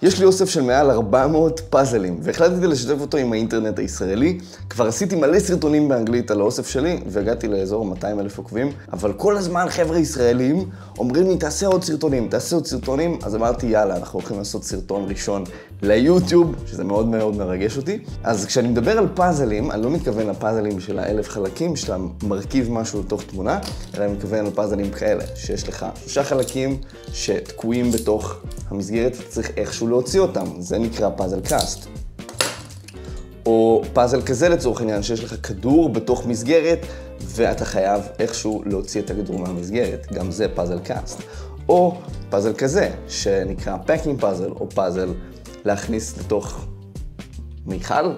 יש לי אוסף של מעל 400 פאזלים, והחלטתי לשתף אותו עם האינטרנט הישראלי. כבר עשיתי מלא סרטונים באנגלית על האוסף שלי, והגעתי לאזור 200,000 עוקבים, אבל כל הזמן חבר'ה ישראלים אומרים לי, תעשה עוד סרטונים, תעשה עוד סרטונים, אז אמרתי, יאללה, אנחנו הולכים לעשות סרטון ראשון ליוטיוב, שזה מאוד מאוד מרגש אותי. אז כשאני מדבר על פאזלים, אני לא מתכוון לפאזלים של 1,000 חלקים, שאתה מרכיב משהו לתוך תמונה, אלא אני מתכוון לפאזלים כאלה, שיש לך 3 חלקים שתקועים בתוך המסגרת, צריך איכשהו להוציא אותם, זה נקרא פאזל קאסט. או פאזל כזה לצורך העניין, שיש לך כדור בתוך מסגרת, ואתה חייב איכשהו להוציא את הכדור מהמסגרת, גם זה פאזל קאסט. או פאזל כזה, שנקרא פאקינג פאזל, או פאזל להכניס לתוך מיכל,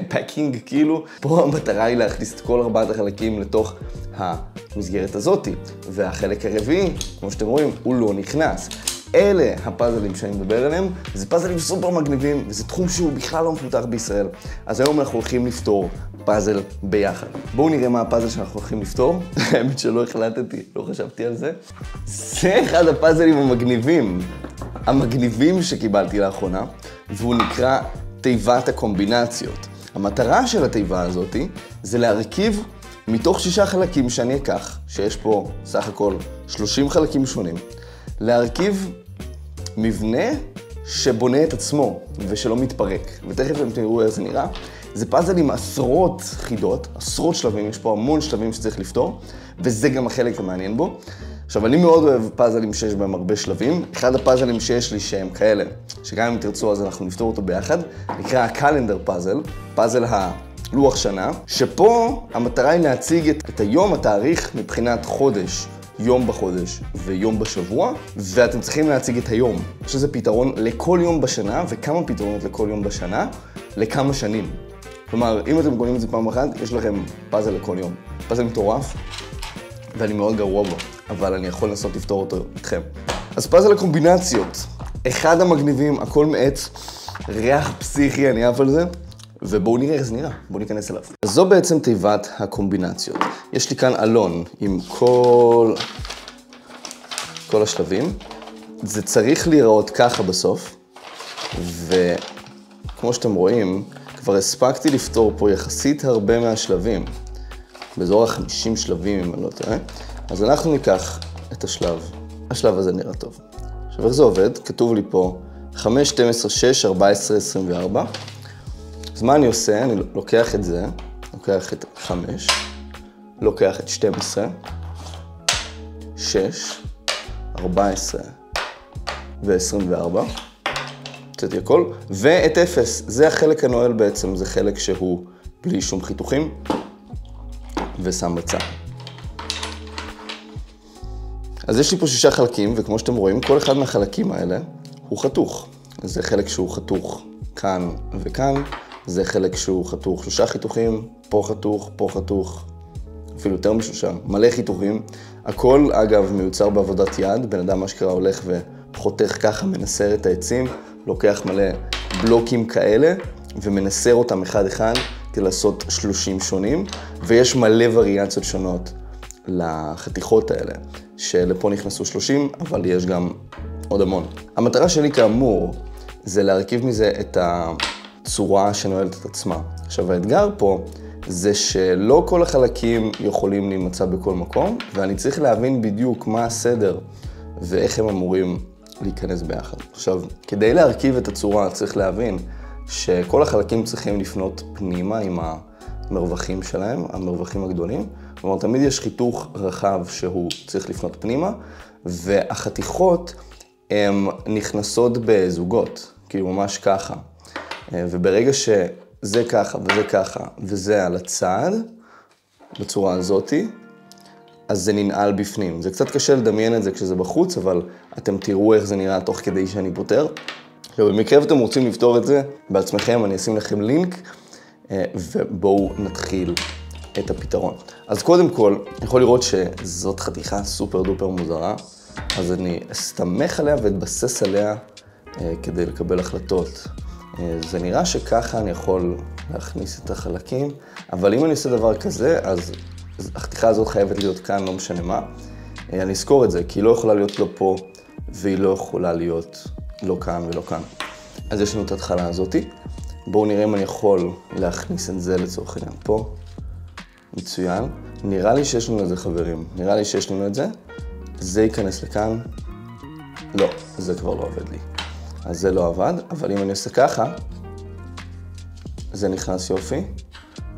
פאקינג כאילו. פה המטרה היא להכניס את כל 4 החלקים לתוך המסגרת הזאת, והחלק הרביעי, כמו שאתם רואים, הוא לא נכנס. אלה הפאזלים שאני מדבר עליהם, זה פאזלים סופר מגניבים, וזה תחום שהוא בכלל לא מפותח בישראל. אז היום אנחנו הולכים לפתור פאזל ביחד. בואו נראה מה הפאזל שאנחנו הולכים לפתור. האמת שלא החלטתי, לא חשבתי על זה. זה אחד הפאזלים המגניבים שקיבלתי לאחרונה, והוא נקרא תיבת הקומבינציות. המטרה של התיבה הזאת זה להרכיב מתוך 6 חלקים שאני אקח, שיש פה סך הכל 30 חלקים שונים, להרכיב מבנה שבונה את עצמו ושלא מתפרק. ותכף אתם תראו איך זה נראה. זה פאזל עם עשרות חידות, עשרות שלבים, יש פה המון שלבים שצריך לפתור, וזה גם החלק המעניין בו. עכשיו, אני מאוד אוהב פאזלים שיש בהם הרבה שלבים. אחד הפאזלים שיש לי שהם כאלה, שגם אם תרצו אז אנחנו נפתור אותו ביחד, נקרא הקלנדר פאזל, פאזל הלוח שנה, שפה המטרה היא להציג את היום, התאריך מבחינת חודש, יום בחודש ויום בשבוע, ואתם צריכים להציג את היום. שזה פתרון לכל יום בשנה, וכמה פתרונות לכל יום בשנה, לכמה שנים. כלומר, אם אתם קונים את זה פעם אחת, יש לכם פאזל לכל יום. פאזל מטורף, ואני מאוד גרוע בו, אבל אני יכול לנסות לפתור אותו איתכם. אז פאזל הקומבינציות, אחד המגניבים, הכל מעץ, ריח פסיכי, אני אף על זה, ובואו נראה איך זה נראה, בואו ניכנס אליו. אז זו בעצם תיבת הקומבינציות. יש לי כאן אלון עם כל השלבים. זה צריך להיראות ככה בסוף, וכמו שאתם רואים, כבר הספקתי לפתור פה יחסית הרבה מהשלבים. באזור ה-50 שלבים, אם אני לא טועה. אז אנחנו ניקח את השלב הזה נראה טוב. עכשיו איך זה עובד? כתוב לי פה 5, 12, 6, 14, 24. אז מה אני עושה? אני לוקח את זה, לוקח את 5, לוקח את 12, 6, 14 ו-24. הוצאתי הכל. ואת 0, זה החלק הנועל בעצם, זה חלק שהוא בלי שום חיתוכים, ושם בצד. אז יש לי פה 6 חלקים, וכמו שאתם רואים, כל אחד מהחלקים האלה הוא חתוך. זה חלק שהוא חתוך כאן וכאן, זה חלק שהוא חתוך 3 חיתוכים, פה חתוך, פה חתוך, אפילו יותר מ3, מלא חיתוכים. הכל, אגב, מיוצר בעבודת יד, בן אדם אשכרה הולך וחותך ככה, מנסר את העצים, לוקח מלא בלוקים כאלה, ומנסר אותם אחד-אחד כדי לעשות 30 שונים, ויש מלא וריאציות שונות לחתיכות האלה, שלפה נכנסו 30, אבל יש גם עוד המון. המטרה שלי כאמור, זה להרכיב מזה את הצורה שנועלת את עצמה. עכשיו, האתגר פה זה שלא כל החלקים יכולים להימצא בכל מקום, ואני צריך להבין בדיוק מה הסדר ואיך הם אמורים להיכנס ביחד. עכשיו, כדי להרכיב את הצורה צריך להבין שכל החלקים צריכים לפנות פנימה עם המרווחים שלהם, המרווחים הגדולים. כלומר, תמיד יש חיתוך רחב שהוא צריך לפנות פנימה, והחתיכות הן נכנסות בזוגות, כאילו ממש ככה. וברגע שזה ככה וזה ככה וזה על הצד, בצורה הזאת, אז זה ננעל בפנים. זה קצת קשה לדמיין את זה כשזה בחוץ, אבל אתם תראו איך זה נראה תוך כדי שאני פותר. ובמקרה ואתם רוצים לפתור את זה בעצמכם, אני אשים לכם לינק, ובואו נתחיל את הפתרון. אז קודם כל, יכול לראות שזאת חתיכה סופר דופר מוזרה, אז אני אסתמך עליה ואתבסס עליה כדי לקבל החלטות. זה נראה שככה אני יכול להכניס את החלקים, אבל אם אני עושה דבר כזה, אז החתיכה הזאת חייבת להיות כאן, לא משנה מה. אני אזכור את זה, כי היא לא יכולה להיות לא פה, והיא לא יכולה להיות לא כאן ולא כאן. אז יש לנו את ההתחלה הזאת. בואו נראה אם אני יכול להכניס את זה לצורך העניין פה. מצוין. נראה לי שיש לנו את זה, חברים. נראה לי שיש לנו את זה. זה ייכנס לכאן. לא, זה כבר לא עובד לי. אז זה לא עבד, אבל אם אני עושה ככה, זה נכנס יופי,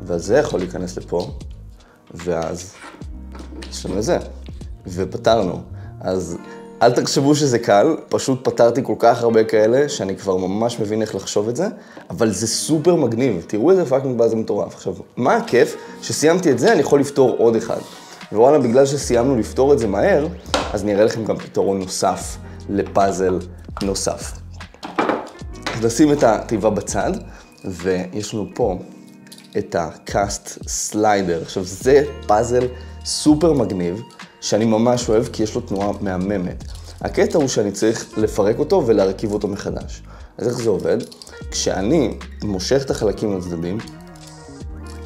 וזה יכול להיכנס לפה, ואז יש לנו את זה. ופתרנו. אז אל תחשבו שזה קל, פשוט פתרתי כל כך הרבה כאלה, שאני כבר ממש מבין איך לחשוב את זה, אבל זה סופר מגניב. תראו איזה פאקינג בא זה מטורף. עכשיו, מה הכיף? שסיימתי את זה, אני יכול לפתור עוד אחד. ווואלה, בגלל שסיימנו לפתור את זה מהר, אז נראה לכם גם פתרון נוסף לפאזל נוסף. אז נשים את התיבה בצד, ויש לנו פה את הקאסט סליידר. עכשיו, זה פאזל סופר מגניב, שאני ממש אוהב, כי יש לו תנועה מהממת. הקטע הוא שאני צריך לפרק אותו ולהרכיב אותו מחדש. אז איך זה עובד? כשאני מושך את החלקים לצדדים,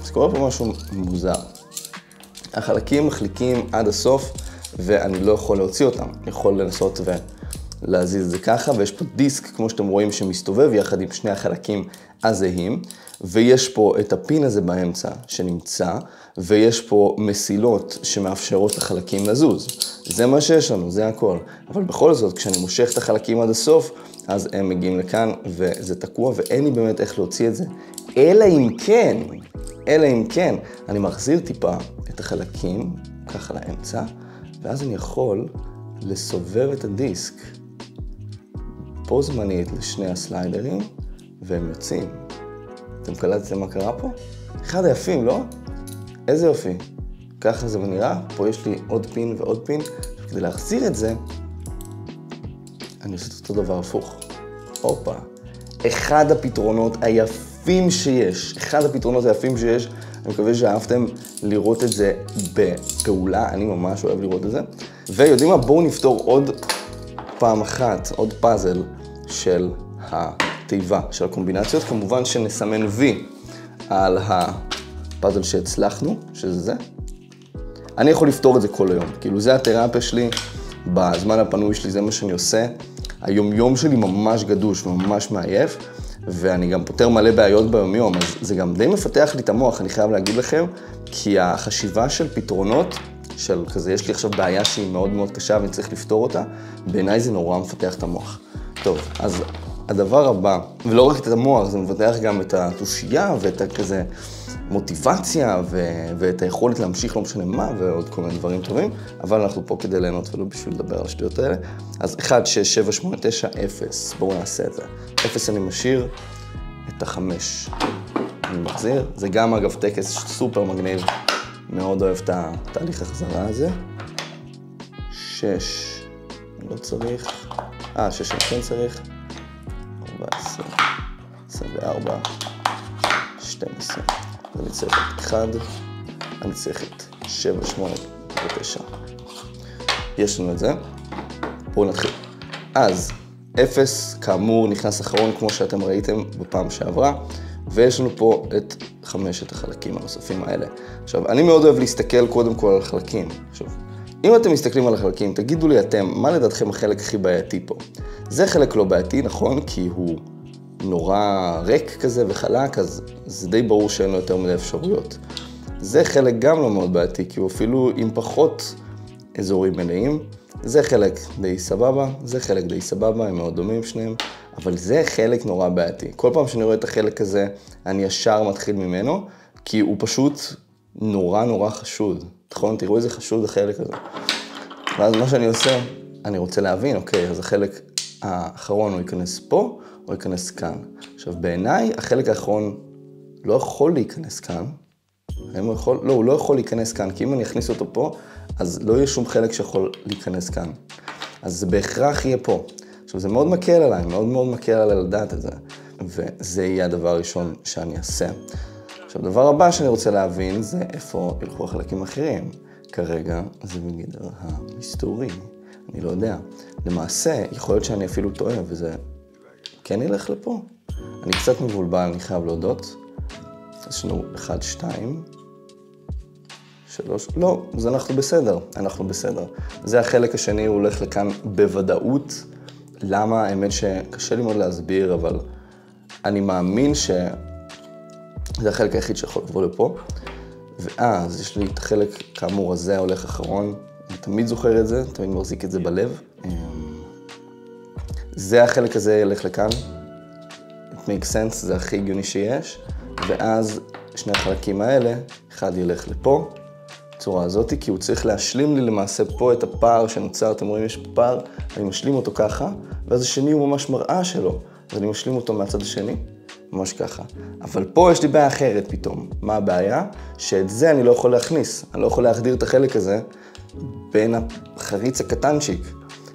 אז קורה פה משהו מוזר. החלקים מחליקים עד הסוף, ואני לא יכול להוציא אותם. אני יכול לנסות ולהזיז את זה ככה, ויש פה דיסק, כמו שאתם רואים, שמסתובב יחד עם שני החלקים הזהים, ויש פה את הפין הזה באמצע שנמצא, ויש פה מסילות שמאפשרות לחלקים לזוז. זה מה שיש לנו, זה הכל. אבל בכל זאת, כשאני מושך את החלקים עד הסוף, אז הם מגיעים לכאן, וזה תקוע, ואין לי באמת איך להוציא את זה. אלא אם כן, אני מחזיר טיפה את החלקים, ככה לאמצע, ואז אני יכול לסובב את הדיסק פה זמנית לשני הסליידרים, והם יוצאים. אתם קלטתם מה קרה פה? אחד היפים, לא? איזה יופי. ככה זה נראה, פה יש לי עוד פין ועוד פין, כדי להחזיר את זה, אני עושה את אותו דבר הפוך. הופה. אחד הפתרונות היפים שיש, אני מקווה שאהבתם לראות את זה בפעולה, אני ממש אוהב לראות את זה. ויודעים מה? בואו נפתור עוד פעם אחת, עוד פאזל של התיבה, של הקומבינציות. כמובן שנסמן וי על הפאזל שהצלחנו, שזה זה. אני יכול לפתור את זה כל היום, כאילו זה התרפיה שלי, בזמן הפנוי שלי זה מה שאני עושה. היום שלי ממש גדוש וממש מעייף, ואני גם פותר מלא בעיות ביום, אז זה גם די מפתח לי את המוח, אני חייב להגיד לכם, כי החשיבה של פתרונות, של כזה, יש לי עכשיו בעיה שהיא מאוד מאוד קשה ואני צריך לפתור אותה, בעיניי זה נורא מפתח את המוח. טוב, אז הדבר הבא, ולא רק את המוח, זה מפתח גם את התושייה ואת כזה מוטיבציה ואת היכולת להמשיך לא משנה מה ועוד כל מיני דברים טובים, אבל אנחנו פה כדי ליהנות ולא בשביל לדבר על השטויות האלה. אז 1, 6, 7, 8, 9, 0, בואו נעשה את זה. 0 אני משאיר, את 5 אני מחזיר, זה גם אגב טקס סופר מגניב, מאוד אוהב את התהליך החזרה הזה. 6 לא צריך, 6 אני כן צריך, 14, 24, 12. אני צריך את 1, אני צריך את 7, 8 ו-9. יש לנו את זה. בואו נתחיל. אז 0, כאמור, נכנס אחרון, כמו שאתם ראיתם בפעם שעברה, ויש לנו פה את 5 החלקים הנוספים האלה. עכשיו, אני מאוד אוהב להסתכל קודם כל על החלקים. עכשיו, אם אתם מסתכלים על החלקים, תגידו לי אתם, מה לדעתכם החלק הכי בעייתי פה? זה חלק לא בעייתי, נכון? כי הוא נורא ריק כזה וחלק, אז זה די ברור שאין לו יותר מדי אפשרויות. זה חלק גם לא מאוד בעייתי, כי הוא אפילו עם פחות אזורים מלאים. זה חלק די סבבה, זה חלק די סבבה, הם מאוד דומים שניהם, אבל זה חלק נורא בעייתי. כל פעם שאני רואה את החלק הזה, אני ישר מתחיל ממנו, כי הוא פשוט נורא חשוד. נכון? תראו איזה חשוד החלק הזה. ואז מה שאני עושה, אני רוצה להבין, אוקיי, אז החלק האחרון הוא ייכנס פה, או ייכנס כאן. עכשיו, בעיניי, החלק האחרון לא יכול להיכנס כאן. הוא לא יכול להיכנס כאן, כי אם אני אכניס אותו פה, אז לא יהיה שום חלק שיכול להיכנס כאן. אז זה בהכרח יהיה פה. עכשיו, זה מאוד מקל עליי, מאוד מקל עליי לדעת את זה. וזה יהיה הדבר הראשון שאני אעשה. עכשיו, הדבר הבא שאני רוצה להבין זה איפה ילכו החלקים האחרים. כרגע זה בגדר המסתורי. אני לא יודע. למעשה, יכול להיות שאני אפילו טועה, וזה כן ילך לפה. אני קצת מבולבל, אני חייב להודות. יש לנו 1, 2, 3, לא, אז אנחנו בסדר. זה החלק השני, הוא הולך לכאן בוודאות, למה? האמת שקשה לי מאוד להסביר, אבל אני מאמין שזה החלק היחיד שיכול לבוא לפה. ואז יש לי את החלק, כאמור, הזה ההולך אחרון. אני תמיד זוכר את זה, תמיד מחזיק את זה בלב. זה החלק הזה ילך לכאן. It makes sense, זה הכי הגיוני שיש. ואז שני החלקים האלה, אחד ילך לפה, בצורה הזאת, כי הוא צריך להשלים לי למעשה פה את הפער שנוצר. אתם רואים, יש פה פער, אני משלים אותו ככה, ואז השני הוא ממש מראה שלו. אז אני משלים אותו מהצד השני, ממש ככה. אבל פה יש לי בעיה אחרת פתאום. מה הבעיה? שאת זה אני לא יכול להכניס. אני לא יכול להחדיר את החלק הזה בין החריץ הקטנצ'יק.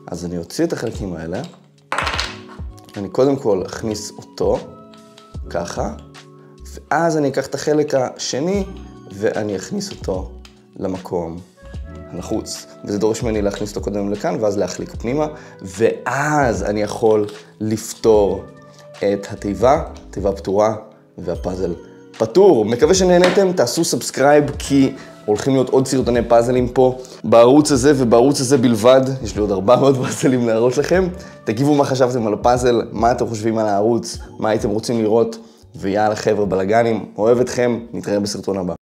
אז אני אוציא את החלקים האלה, אני קודם כל אכניס אותו, ככה, ואז אני אקח את החלק השני, ואני אכניס אותו למקום הנחוץ. וזה דורש ממני להכניס אותו קודם לכאן, ואז להחליק פנימה, ואז אני יכול לפתור את התיבה, תיבה פתורה, והפאזל פתור. מקווה שנהנתם, תעשו סאבסקרייב, כי הולכים להיות עוד סרטוני פאזלים פה בערוץ הזה, ובערוץ הזה בלבד. יש לי עוד 400 פאזלים להראות לכם. תגיבו מה חשבתם על הפאזל, מה אתם חושבים על הערוץ, מה הייתם רוצים לראות, ויאללה חבר'ה בלגנים, אוהב אתכם, נתראה בסרטון הבא.